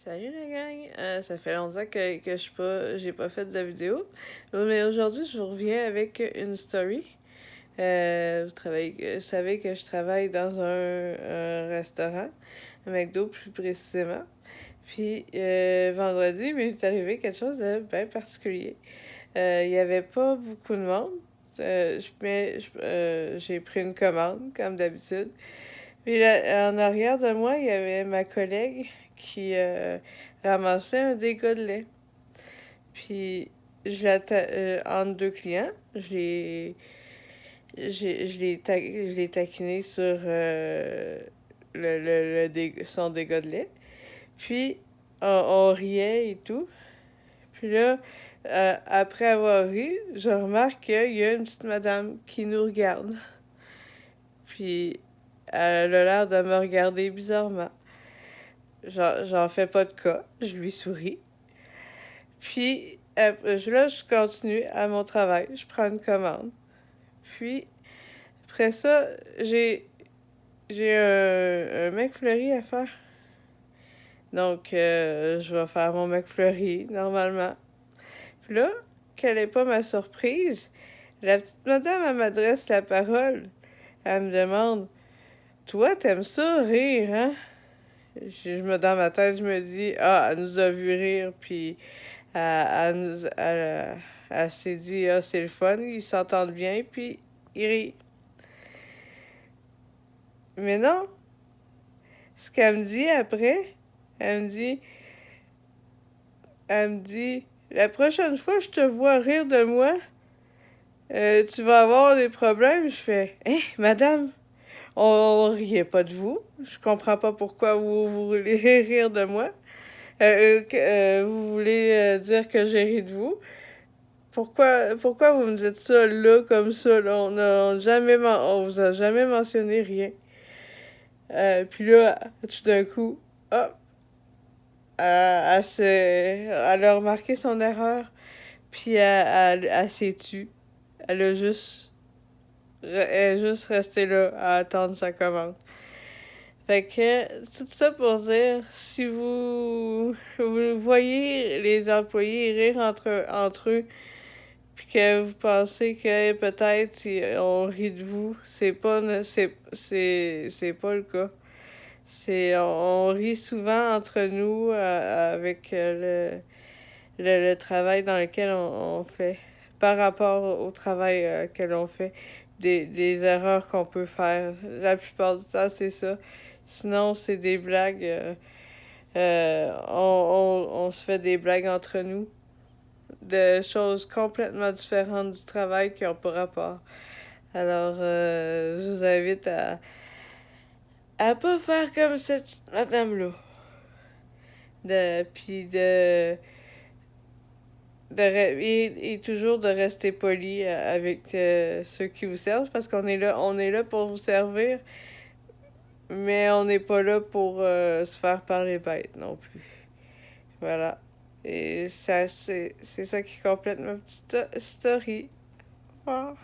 Salut la gang! Ça fait longtemps que j'ai pas fait de vidéo. Mais aujourd'hui, je vous reviens avec une story. Vous savez que je travaille dans un restaurant, un McDo plus précisément. Puis vendredi, il m'est arrivé quelque chose de bien particulier. Il y avait pas beaucoup de monde. J'ai pris une commande, comme d'habitude. Puis là, en arrière de moi, il y avait ma collègue qui ramassait un dégât de lait. Puis entre deux clients, je l'ai taquiné sur son dégât de lait. Puis on riait et tout. Puis là, après avoir ri, je remarque qu'il y a une petite madame qui nous regarde. Puis elle a l'air de me regarder bizarrement. J'en fais pas de cas. Je lui souris. Puis là, je continue à mon travail. Je prends une commande. Puis après ça, j'ai un McFlurry à faire. Donc, je vais faire mon McFlurry normalement. Puis là, quelle est pas ma surprise, la petite madame, elle m'adresse la parole. Elle me demande: Toi, t'aimes ça rire, hein? Dans ma tête, je me dis: Ah, elle nous a vu rire, puis elle s'est dit: Ah, c'est le fun, ils s'entendent bien, puis ils rient. Mais non, ce qu'elle me dit après, elle me dit, elle me dit: La prochaine fois que je te vois rire de moi, tu vas avoir des problèmes. Je fais: Hein, madame, on riait pas de vous. Je comprends pas pourquoi vous voulez rire de moi. Vous voulez dire que j'ai ri de vous. Pourquoi vous me dites ça là, comme ça, là? On vous a jamais mentionné rien. Puis là, tout d'un coup, hop, elle a remarqué son erreur, puis elle s'est tue. Elle est juste restée là à attendre sa commande. Fait que, tout ça pour dire, si vous voyez les employés rire entre eux, puis que vous pensez que peut-être on rit de vous, c'est pas le cas. On rit souvent entre nous avec le travail dans lequel on fait, par rapport au travail que l'on fait, des erreurs qu'on peut faire. La plupart du temps, c'est ça. Sinon, c'est des blagues. On se fait des blagues entre nous de choses complètement différentes du travail qui n'ont pas rapport. Alors, je vous invite à pas faire comme cette petite madame-là. Puis et toujours de rester poli avec ceux qui vous servent, parce on est là pour vous servir, mais on n'est pas là pour se faire parler bête non plus. Voilà. Et ça, c'est ça qui complète ma petite story. Au revoir.